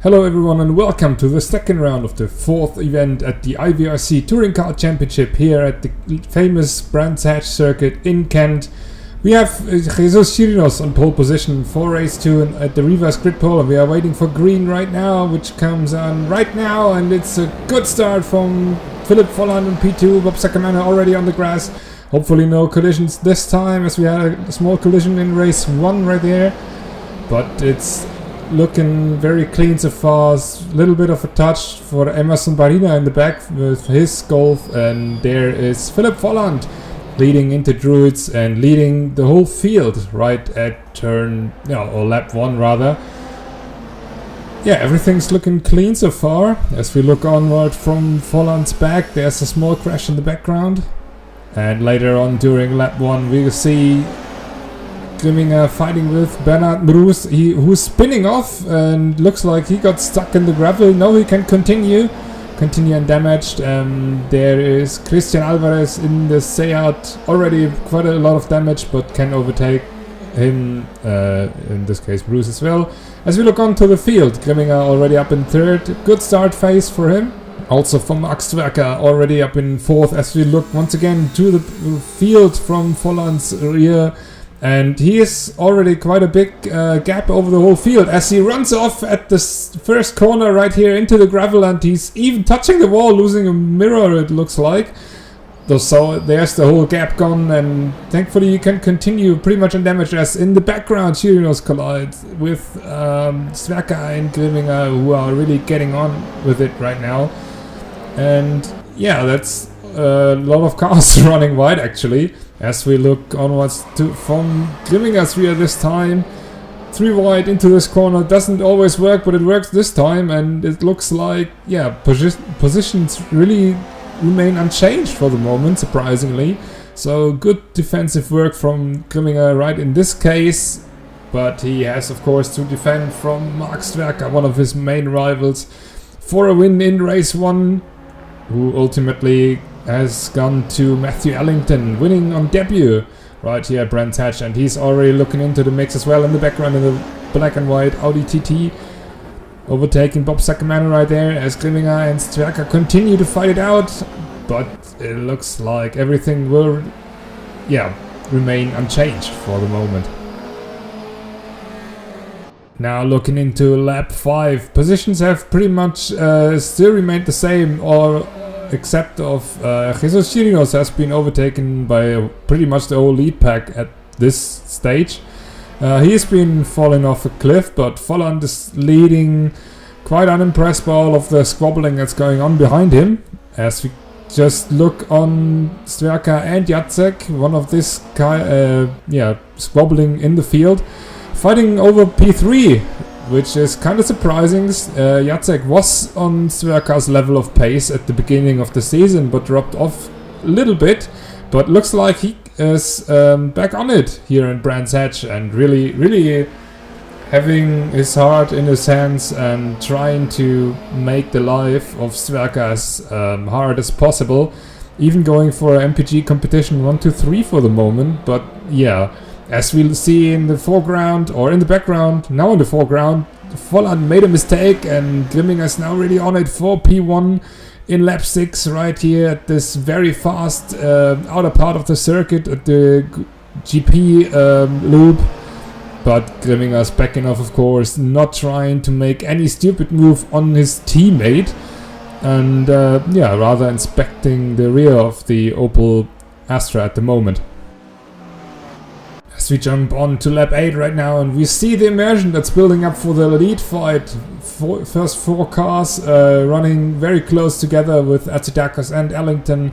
Hello everyone and welcome to the second round of the fourth event at the IVRC Touring Car Championship here at the famous Brands Hatch circuit in Kent. We have Jesus Chirinos on pole position for race 2 at the reverse grid pole, and we are waiting for green right now, which comes on right now, and it's a good start from Philip Volland in P2, Bob Sacamano already on the grass. Hopefully no collisions this time, as we had a small collision in race 1 right there, but it's looking very clean so far. A little bit of a touch for Emerson Barina in the back with his Golf, and there is Philip Volland leading into Druids and leading the whole field right at lap 1 rather. Yeah, everything's looking clean so far. As we look onward from Volland's back, there's a small crash in the background, and later on during lap 1 we will see Grimminger fighting with Bernard Bruce, who's spinning off and looks like he got stuck in the gravel. No, he can continue undamaged. There is Christian Alvarez in the Seat, already quite a lot of damage, but can overtake him, in this case Bruce as well. As we look onto the field, Grimminger already up in third, good start phase for him. Also from Max Zwerka already up in fourth, as we look once again to the field from Volland's rear. And he is already quite a big gap over the whole field as he runs off at the first corner right here into the gravel, and he's even touching the wall, losing a mirror it looks like. So there's the whole gap gone, and thankfully you can continue pretty much undamaged, as in the background Chirinos collide with Zwerka and Grimminger, who are really getting on with it right now. And yeah, that's a lot of cars running wide actually. As we look onwards from Grimminger's rear this time, 3 wide into this corner. Doesn't always work, but it works this time, and it looks like, yeah, positions really remain unchanged for the moment, surprisingly. So good defensive work from Grimminger right in this case, but he has of course to defend from Max Zwerka, one of his main rivals, for a win in race 1, who ultimately has gone to Matthew Ellington, winning on debut right here at Brands Hatch, and he's already looking into the mix as well in the background in the black and white Audi TT, overtaking Bob Sacamano right there as Grimminger and Zwerka continue to fight it out, but it looks like everything will remain unchanged for the moment. Now looking into lap 5, positions have pretty much still remained the same, or except of Jesus Chirinos has been overtaken by pretty much the whole lead pack at this stage. He's been falling off a cliff, but Volland is leading, quite unimpressed by all of the squabbling that's going on behind him. As we just look on Zwerka and Jacek, one of this guy, squabbling in the field, fighting over P3, which is kind of surprising. Jacek was on Zwerka's level of pace at the beginning of the season, but dropped off a little bit. But looks like he is back on it here in Brands Hatch, and really having his heart in his hands and trying to make the life of Zwerka as hard as possible. Even going for MPG competition 1, 2, 3 for the moment. But yeah, as we'll see in the foreground, or in the background, now in the foreground, Volland made a mistake, and Grimminger is now really on it for P1 in lap 6 right here at this very fast outer part of the circuit at the GP loop. But Grimminger's backing off, of course, not trying to make any stupid move on his teammate, and rather inspecting the rear of the Opel Astra at the moment. As we jump on to lap 8 right now, and we see the immersion that's building up for the lead fight. First 4 cars running very close together with Atzidakis and Ellington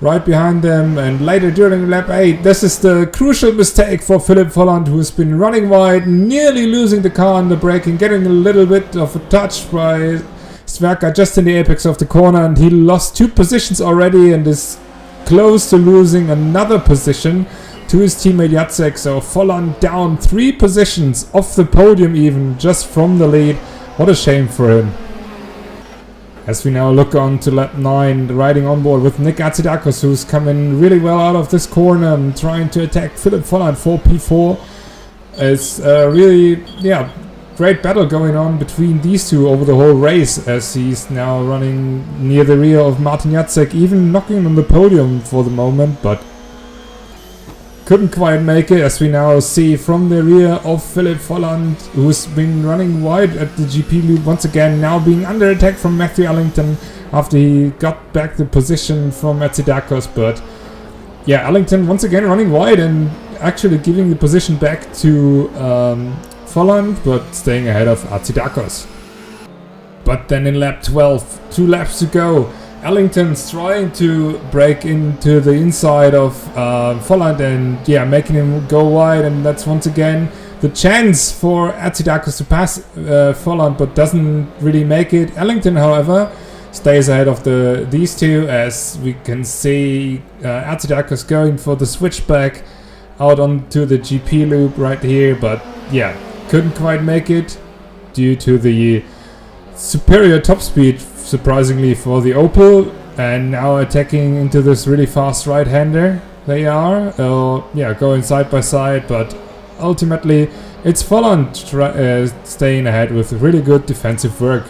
right behind them, and later during lap 8, this is the crucial mistake for Philip Volland, who's been running wide, nearly losing the car on the braking, getting a little bit of a touch by Zwerka just in the apex of the corner, and he lost 2 positions already and is close to losing another position to his teammate Jacek. So Volland down 3 positions off the podium even, just from the lead. What a shame for him. As we now look on to lap 9, riding on board with Nick Atzidakis, who's coming really well out of this corner and trying to attack Philip Volland for P4. Is really great battle going on between these two over the whole race, as he's now running near the rear of Martin Jacek, even knocking on the podium for the moment, but couldn't quite make it, as we now see from the rear of Philipp Volland, who's been running wide at the GP loop once again, now being under attack from Matthew Ellington after he got back the position from Hatzidakis. But yeah, Ellington once again running wide and actually giving the position back to Volland, but staying ahead of Hatzidakis. But then in lap 12, 2 laps to go, Ellington's trying to break into the inside of Volland and making him go wide, and that's once again the chance for Hatzidakis to pass Volland, but doesn't really make it. Ellington, however, stays ahead of these two, as we can see Hatzidakis going for the switchback out onto the GP loop right here, but couldn't quite make it due to the superior top speed, surprisingly, for the Opel, and now attacking into this really fast right-hander. They are going side by side, but ultimately it's Volland staying ahead with really good defensive work.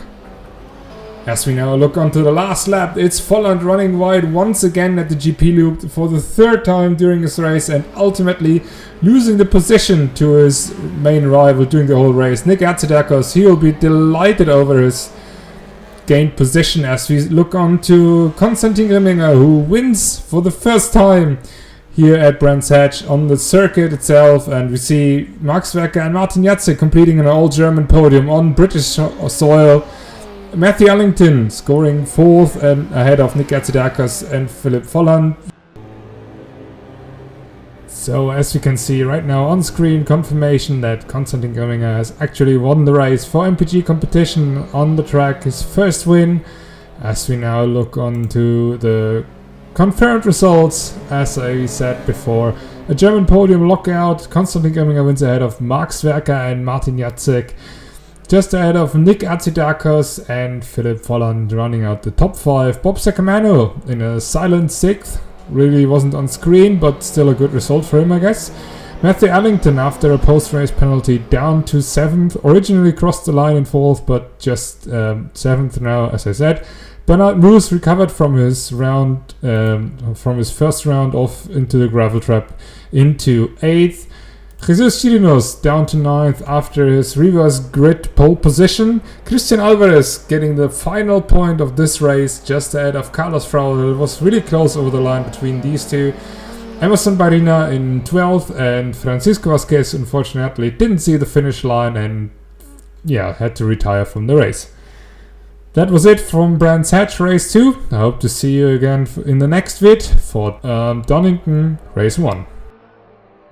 As we now look onto the last lap, it's Volland running wide once again at the GP loop for the 3rd time during this race, and ultimately losing the position to his main rival during the whole race, Nick Hatzidakis. He will be delighted over his gained position, as we look on to Konstantin Grimminger, who wins for the first time here at Brands Hatch on the circuit itself, and we see Max Werke and Martin Jacek completing an all-German podium on British soil. Matthew Ellington scoring 4th and ahead of Nick Hatzidakis and Philipp Volland. So as you can see right now on screen, confirmation that Konstantin Grimminger has actually won the race for MPG competition on the track, his first win. As we now look on to the confirmed results, as I said before, a German podium lockout. Konstantin Grimminger wins ahead of Max Werke and Martin Jacek, just ahead of Nick Hatzidakis and Philipp Volland, running out the top 5. Bob Sacamano in a silent 6th. Really wasn't on screen, but still a good result for him, I guess. Matthew Ellington, after a post-race penalty, down to 7th. Originally crossed the line in 4th, but just 7th now, as I said. Bernard Moos recovered from his round, from his first round off into the gravel trap, into 8th. Jesus Chirinos down to 9th after his reverse grid pole position. Christian Alvarez getting the final point of this race, just ahead of Carlos Fraudel. It was really close over the line between these two. Emerson Barina in 12th, and Francisco Vasquez unfortunately didn't see the finish line and had to retire from the race. That was it from Brands Hatch Race 2. I hope to see you again in the next vid for Donington Race 1.